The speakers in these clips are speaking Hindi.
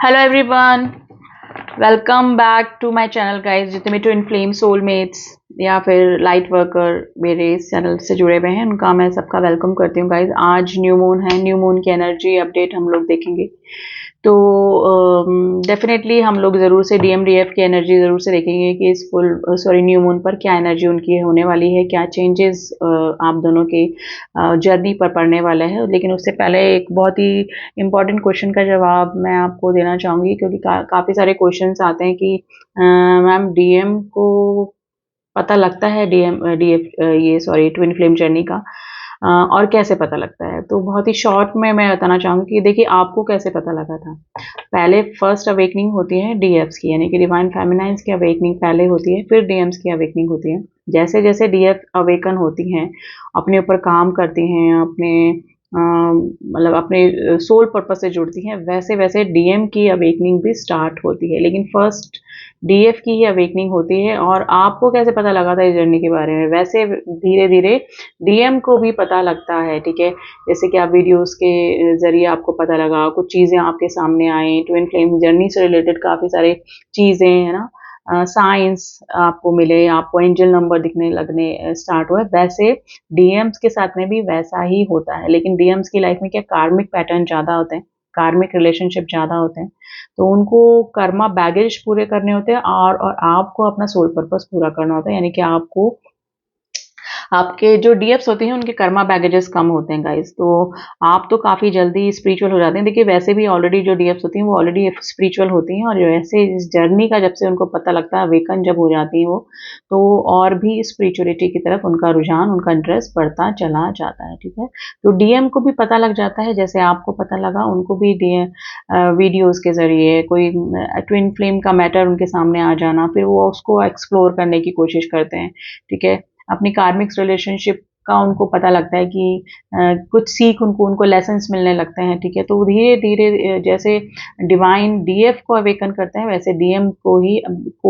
Hello everyone, welcome back to my channel guys. जितने भी ट्विन फ्लेम सोलमेट्स या फिर लाइट वर्कर मेरे इस चैनल से जुड़े हुए हैं उनका मैं सबका वेलकम करती हूँ गाइस। आज न्यू मून है, न्यू मून की एनर्जी अपडेट हम लोग देखेंगे। तो डेफिनेटली हम लोग ज़रूर से डीएमडीएफ की एनर्जी ज़रूर से देखेंगे कि इस न्यू मून पर क्या एनर्जी उनकी होने वाली है, क्या चेंजेस आप दोनों के जर्नी पर पड़ने वाले हैं। लेकिन उससे पहले एक बहुत ही इम्पॉर्टेंट क्वेश्चन का जवाब मैं आपको देना चाहूँगी, क्योंकि काफ़ी सारे क्वेश्चंस आते हैं कि मैम डीएम को पता लगता है, डीएम डीएफ ये सॉरी ट्विन फ्लेम जर्नी का और कैसे पता लगता है। तो बहुत ही शॉर्ट में मैं बताना चाहूँगी कि देखिए आपको कैसे पता लगा था। पहले फर्स्ट अवेकनिंग होती है डीएफ्स की, यानी कि डिवाइन फेमिनाइन्स की अवेकनिंग पहले होती है, फिर डीएम्स की अवेकनिंग होती है। जैसे जैसे डीएफ अवेकन होती हैं, अपने ऊपर काम करती हैं, अपने मतलब अपने सोल पर्पस से जुड़ती हैं, वैसे वैसे डीएम की अवेकनिंग भी स्टार्ट होती है। लेकिन फर्स्ट डीएफ की ही अवेकनिंग होती है। और आपको कैसे पता लगा था इस जर्नी के बारे में? वैसे धीरे धीरे डीएम को भी पता लगता है, ठीक है। जैसे कि आप वीडियोस के जरिए आपको पता लगा, कुछ चीज़ें आपके सामने आई, ट्विन फ्लेम जर्नी से रिलेटेड काफ़ी सारे चीज़ें है ना, साइंस आपको मिले, आपको एंजल नंबर दिखने लगने स्टार्ट हुए। वैसे डीएम्स के साथ में भी वैसा ही होता है। लेकिन डीएम्स की लाइफ में क्या कार्मिक पैटर्न ज़्यादा होते हैं, कार्मिक रिलेशनशिप ज़्यादा होते हैं, तो उनको कर्मा बैगेज पूरे करने होते हैं और आपको अपना सोल पर्पस पूरा करना होता है। यानी कि आपको आपके जो डीएफ्स होते हैं उनके कर्मा बैगेजेस कम होते हैं गाइस। तो आप तो काफ़ी जल्दी स्पिरिचुअल हो जाते हैं। देखिए वैसे भी ऑलरेडी जो डीएफ्स होती हैं वो ऑलरेडी स्पिरिचुअल होती हैं, और वैसे इस जर्नी का जब से उनको पता लगता है, अवेकन जब हो जाती हैं वो, तो और भी स्पिरिचुअलिटी की तरफ उनका रुझान, उनका इंटरेस्ट बढ़ता चला जाता है, ठीक है। तो डीएम को भी पता लग जाता है, जैसे आपको पता लगा उनको भी वीडियोज़ के ज़रिए कोई ट्विन फ्लेम का मैटर उनके सामने आ जाना, फिर वो उसको एक्सप्लोर करने की कोशिश करते हैं, ठीक है। अपनी कार्मिक रिलेशनशिप का उनको पता लगता है कि कुछ सीख उनको उनको लेसन्स मिलने लगते हैं, ठीक है। तो धीरे धीरे जैसे डिवाइन डीएफ को अवेकन करते हैं, वैसे डीएम को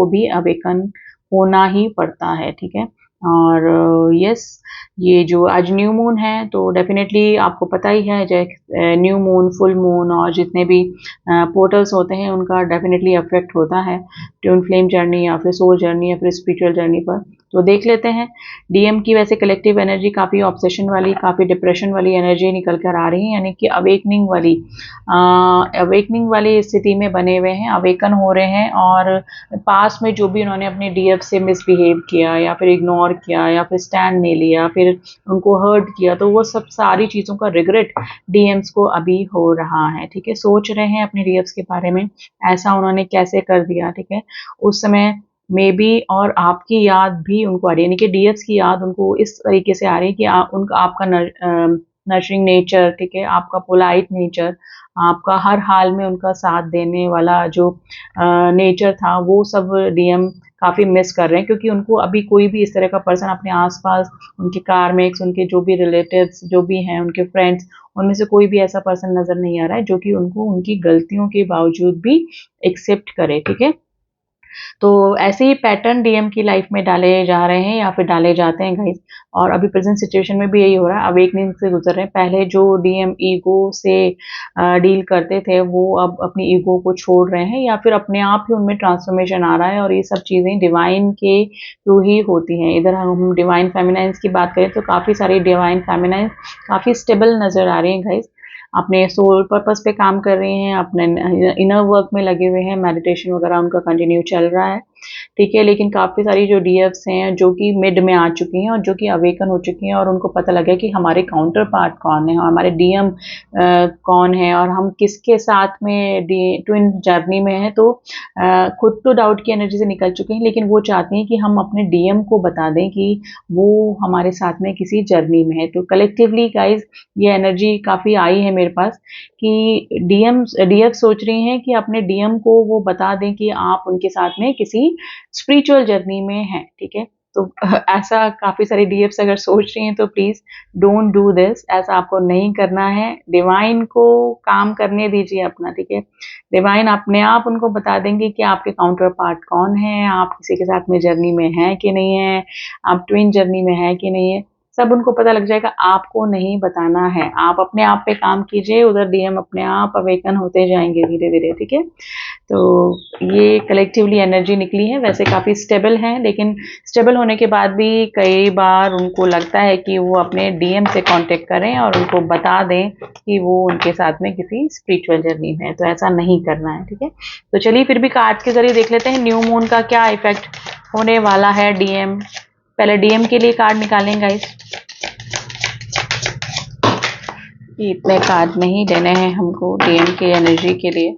भी अवेकन होना ही पड़ता है, ठीक है। और यस, ये जो आज न्यू मून है तो डेफिनेटली आपको पता ही है, जैसे न्यू मून, फुल मून और जितने भी पोर्टल्स होते हैं उनका डेफिनेटली अफेक्ट होता है ट्विन फ्लेम जर्नी या फिर सोल जर्नी या फिर स्पिरिचुअल जर्नी पर। तो देख लेते हैं डीएम की। वैसे कलेक्टिव एनर्जी काफ़ी ऑब्सेशन वाली, काफ़ी डिप्रेशन वाली एनर्जी निकल कर आ रही है, यानी कि अवेकनिंग वाली स्थिति में बने हुए हैं, अवेकन हो रहे हैं। और पास में जो भी उन्होंने अपने डीएफ से मिसबिहेव किया या फिर इग्नोर किया या फिर स्टैंड नहीं लिया, फिर उनको हर्ट किया, तो वो सब सारी चीज़ों का रिग्रेट डीएम्स को अभी हो रहा है, ठीक है। सोच रहे हैं अपने डीएफ्स के बारे में, ऐसा उन्होंने कैसे कर दिया, ठीक है। उस समय मे बी और आपकी याद भी उनको आ रही है, यानी कि डीएफ्स की याद उनको इस तरीके से आ रही है कि उनका आपका नर्चरिंग नेचर, ठीक है, आपका पोलाइट नेचर, आपका हर हाल में उनका साथ देने वाला जो नेचर था, वो सब डीएम काफ़ी मिस कर रहे हैं। क्योंकि उनको अभी कोई भी इस तरह का पर्सन अपने आसपास, उनके कार्मिक्स, उनके जो भी रिलेटिव्स जो भी हैं, उनके फ्रेंड्स, उनमें से कोई भी ऐसा पर्सन नज़र नहीं आ रहा है जो कि उनको उनकी गलतियों के बावजूद भी एक्सेप्ट करे, ठीक है। तो ऐसे ही पैटर्न डीएम की लाइफ में डाले जा रहे हैं या फिर डाले जाते हैं गाइस। और अभी प्रेजेंट सिचुएशन में भी यही हो रहा है, अवेकनिंग से गुजर रहे हैं। पहले जो डीएम ईगो से डील करते थे, वो अब अपनी ईगो को छोड़ रहे हैं या फिर अपने आप ही उनमें ट्रांसफॉर्मेशन आ रहा है। और ये सब चीज़ें डिवाइन के थ्रू ही होती हैं। इधर हम डिवाइन फेमिनाइन्स की बात करें तो काफ़ी सारी डिवाइन फेमिनाइन्स काफ़ी स्टेबल नज़र आ रही हैं गाइस, अपने सोल पर्पस पे काम कर रही हैं, अपने इनर वर्क में लगे हुए हैं, मेडिटेशन वगैरह उनका कंटिन्यू चल रहा है, ठीक है। लेकिन काफ़ी सारी जो डीएफ्स हैं जो कि मिड में आ चुकी हैं और जो कि अवेकन हो चुकी हैं, और उनको पता लगा कि हमारे काउंटर पार्ट कौन है, हमारे डीएम कौन है, और हम किसके साथ में ट्विन जर्नी में है। तो खुद तो डाउट की एनर्जी से निकल चुके हैं, लेकिन वो चाहती हैं कि हम अपने डीएम को बता दें कि वो हमारे साथ में किसी जर्नी में है। तो कलेक्टिवली गाइज ये एनर्जी काफ़ी आई है मेरे पास कि डीएफ सोच रही हैं कि अपने डीएम को वो बता दें कि आप उनके साथ में किसी स्पिरिचुअल जर्नी में हैं, ठीक है। तो ऐसा काफ़ी सारी डीएफ्स अगर सोच रही हैं तो प्लीज़ डोंट डू दिस, ऐसा आपको नहीं करना है। डिवाइन को काम करने दीजिए अपना, ठीक है। डिवाइन अपने आप उनको बता देंगे कि आपके काउंटर पार्ट कौन है, आप किसी के साथ में जर्नी में हैं कि नहीं है, आप ट्विन जर्नी में हैं कि नहीं है। सब उनको पता लग जाएगा, आपको नहीं बताना है। आप अपने आप पे काम कीजिए, उधर डीएम अपने आप अवेकन होते जाएंगे धीरे धीरे, ठीक है। तो ये कलेक्टिवली एनर्जी निकली है, वैसे काफ़ी स्टेबल है, लेकिन स्टेबल होने के बाद भी कई बार उनको लगता है कि वो अपने डीएम से कांटेक्ट करें और उनको बता दें कि वो उनके साथ में किसी स्पिरिचुअल जर्नी में है, तो ऐसा नहीं करना है, ठीक है। तो चलिए फिर भी कार्ड्स के जरिए देख लेते हैं न्यू मून का क्या इफेक्ट होने वाला है डीएम। पहले डीएम के लिए कार्ड निकालें गाइस, इतने कार्ड नहीं देने हैं हमको डीएम की एनर्जी के लिए।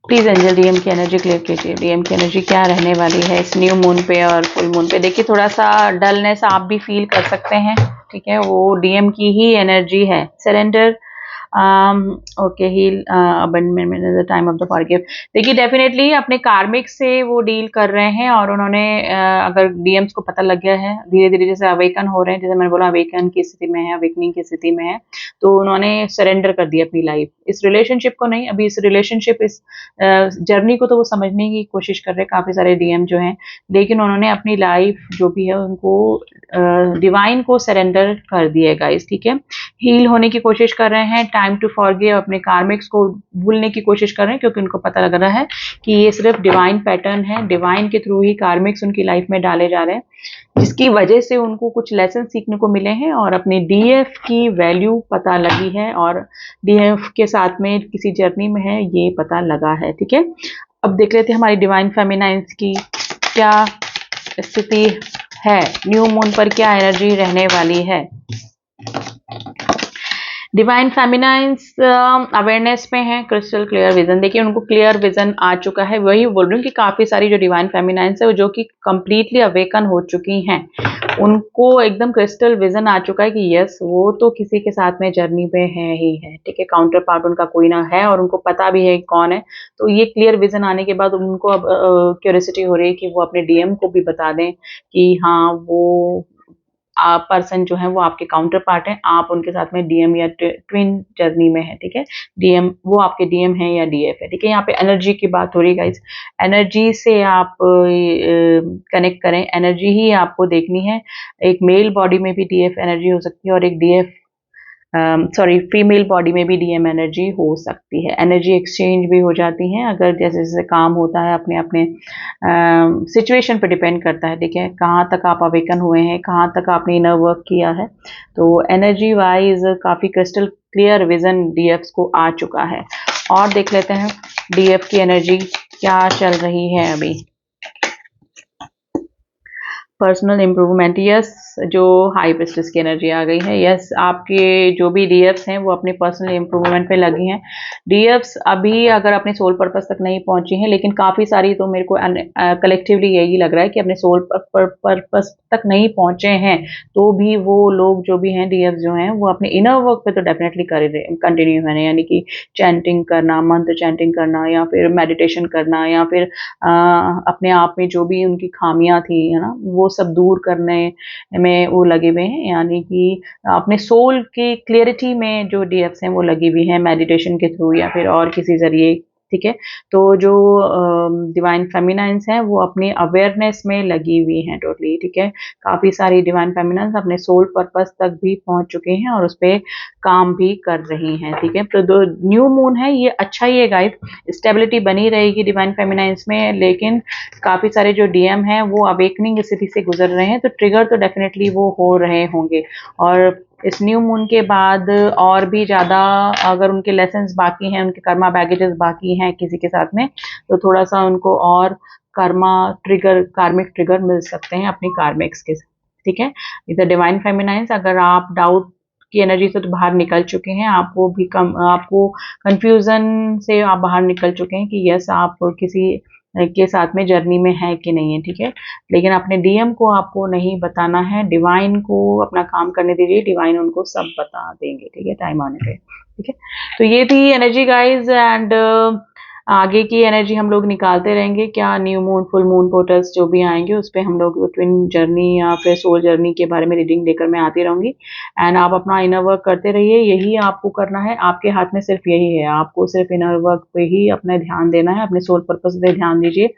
प्लीज एंजल डीएम की एनर्जी क्लियर कीजिए, डीएम की एनर्जी क्या रहने वाली है इस न्यू मून पे और फुल मून पे। देखिए थोड़ा सा डलनेस आप भी फील कर सकते हैं, ठीक है, वो डीएम की ही एनर्जी है। Surrender, okay, heal, abandonment the time of the forgive. देखिए डेफिनेटली अपने कार्मिक से वो डील कर रहे हैं और उन्होंने अगर डीएम्स को पता लग गया है धीरे धीरे, जैसे अवेकन हो रहे हैं, जैसे मैंने बोला अवेकन की स्थिति में है, अवेकनिंग की स्थिति में है, तो उन्होंने सरेंडर कर दिया अपनी लाइफ, इस रिलेशनशिप को नहीं, अभी इस रिलेशनशिप, इस जर्नी को तो वो समझने की कोशिश कर रहे हैं काफ़ी सारे डीएम जो हैं, लेकिन उन्होंने अपनी लाइफ जो भी है उनको डिवाइन को सरेंडर कर दिया है गाइस, ठीक है। हील होने की कोशिश कर रहे हैं, टाइम टू फॉरगिव, अपने कार्मिक्स को भूलने की कोशिश कर रहे हैं, क्योंकि उनको पता लग रहा है कि ये सिर्फ डिवाइन पैटर्न है, डिवाइन के थ्रू ही कार्मिक्स उनकी लाइफ में डाले जा रहे हैं, जिसकी वजह से उनको कुछ लेसन सीखने को मिले हैं और अपनी डीएफ की वैल्यू पता लगी है और डीएफ के साथ में किसी जर्नी में है ये पता लगा है, ठीक है। अब देख लेते हैं हमारी डिवाइन फेमिनाइंस की क्या स्थिति है, न्यू मून पर क्या एनर्जी रहने वाली है। डिवाइन फेमिनाइंस अवेयरनेस में है, क्रिस्टल क्लियर विजन। देखिए उनको क्लियर विजन आ चुका है, वही बोल रही हूँ कि काफ़ी सारी जो डिवाइन फेमिनाइंस है वो जो कि कंप्लीटली अवेकन हो चुकी हैं, उनको एकदम क्रिस्टल विजन आ चुका है कि यस वो तो किसी के साथ में जर्नी पे है ही है, ठीक है, काउंटर पार्ट उनका कोई ना है और उनको पता भी है कौन है। तो ये क्लियर विजन आने के बाद उनको अब क्यूरियोसिटी हो रही है कि वो अपने डीएम को भी बता दें कि हाँ वो पर्सन जो है वो आपके काउंटर पार्ट है, आप उनके साथ में डीएम या ट्विन जर्नी में है, ठीक है। डीएम वो आपके डीएम है या डीएफ है, ठीक है। यहाँ पे एनर्जी की बात हो रही है गाइस, एनर्जी से आप कनेक्ट करें, एनर्जी ही आपको देखनी है। एक मेल बॉडी में भी डीएफ एनर्जी हो सकती है और एक डीएफ सॉरी फीमेल बॉडी में भी डीएम एनर्जी हो सकती है। एनर्जी एक्सचेंज भी हो जाती है अगर जैसे जैसे काम होता है, अपने अपने सिचुएशन पे डिपेंड करता है, ठीक है, कहाँ तक आप अवेकन हुए हैं, कहाँ तक आपने इनर वर्क किया है। तो एनर्जी वाइज काफ़ी क्रिस्टल क्लियर विजन डीएफ्स को आ चुका है। और देख लेते हैं डीएफ की एनर्जी क्या चल रही है अभी। पर्सनल इम्प्रूवमेंट, यस, जो हाई प्रिस्टेस की एनर्जी आ गई है, यस, आपके जो भी डीएफ्स हैं वो अपने पर्सनल इम्प्रूवमेंट पे लगी हैं। डीएफ्स अभी अगर अपने सोल पर्पस तक नहीं पहुंची हैं, लेकिन काफ़ी सारी तो मेरे को कलेक्टिवली यही लग रहा है कि अपने सोल पर्पस तक नहीं पहुंचे हैं, तो भी वो लोग जो भी हैं डीएफ्स जो हैं वो अपने इनर वर्क पे तो डेफिनेटली कर रहे, कंटिन्यू है, यानी कि चैंटिंग करना, मंत्र चैंटिंग करना या फिर मेडिटेशन करना या फिर अपने आप में जो भी उनकी खामियां थी, है ना, वो सब दूर करने में वो लगे हुए हैं, यानी कि अपने सोल की क्लियरिटी में जो डीएफ्स हैं वो लगी हुई हैं मेडिटेशन के थ्रू या फिर और किसी जरिए, ठीक है। तो जो डिवाइन फेमिनाइंस हैं वो अपनी अवेयरनेस में लगी हुई हैं टोटली, ठीक है। काफ़ी सारी डिवाइन फेमिनाइंस अपने सोल पर्पस तक भी पहुंच चुके हैं और उस पर काम भी कर रही हैं, ठीक है। तो जो न्यू मून है ये अच्छा ही है गाइस, स्टेबिलिटी बनी रहेगी डिवाइन फेमिनाइंस में, लेकिन काफ़ी सारे जो डीएम हैं वो अवेकनिंग स्थिति से गुजर रहे हैं, तो ट्रिगर तो डेफिनेटली वो हो रहे होंगे। और इस न्यू मून के बाद और भी ज़्यादा अगर उनके लेसन्स बाकी हैं, उनके कर्मा बैगेजेस बाकी हैं किसी के साथ में, तो थोड़ा सा उनको और कर्मा ट्रिगर, कार्मिक ट्रिगर मिल सकते हैं अपनी कार्मिक्स के, ठीक है। इधर डिवाइन फेमिनाइंस, अगर आप डाउट की एनर्जी से तो बाहर निकल चुके हैं, आपको भी आपको कंफ्यूजन से आप बाहर निकल चुके हैं कि यस आप किसी के साथ में जर्नी में है कि नहीं है, ठीक है। लेकिन अपने डीएम को आपको नहीं बताना है, डिवाइन को अपना काम करने दीजिए, डिवाइन उनको सब बता देंगे, ठीक है, टाइम आने पे, ठीक है। तो ये थी एनर्जी गाइज, एंड आगे की एनर्जी हम लोग निकालते रहेंगे, क्या new moon full moon portals जो भी आएंगे उस पर हम लोग ट्विन जर्नी या फिर सोल जर्नी के बारे में रीडिंग लेकर मैं आती रहूंगी। एंड आप अपना इनर वर्क करते रहिए, यही आपको करना है, आपके हाथ में सिर्फ यही है, आपको सिर्फ इनर वर्क पे ही अपना ध्यान देना है, अपने सोल पर्पस पे ध्यान दीजिए।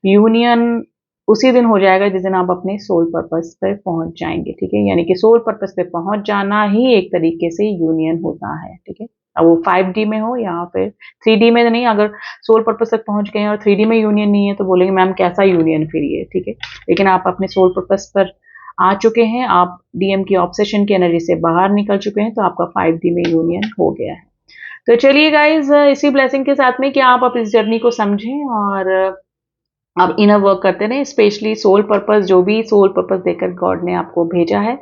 यूनियन उसी दिन हो जाएगा जिस दिन आप अपने सोल पर्पस पे पहुंच जाएंगे, ठीक है। यानी कि सोल पर्पस पे पहुंच जाना ही एक तरीके से यूनियन होता है, ठीक है। अब वो 5D में हो या फिर 3D में नहीं, अगर सोल पर्पस तक पहुंच गए और 3D में यूनियन नहीं है तो बोलेंगे मैम कैसा यूनियन फिर ये, ठीक है। लेकिन आप अपने सोल पर्पस पर आ चुके हैं, आप डीएम की ऑब्सेशन की एनर्जी से बाहर निकल चुके हैं, तो आपका 5D में यूनियन हो गया है। तो चलिए गाइज, इसी ब्लेसिंग के साथ में कि आप इस जर्नी को समझें और आप इनर वर्क करते रहें, स्पेशली सोल पर्पस, जो भी सोल पर्पस देकर गॉड ने आपको भेजा है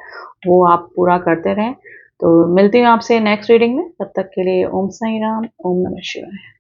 वो आप पूरा करते रहें। तो मिलती हूँ आपसे नेक्स्ट रीडिंग में, तब तक के लिए ओम साई राम, ओम नमः शिवाय।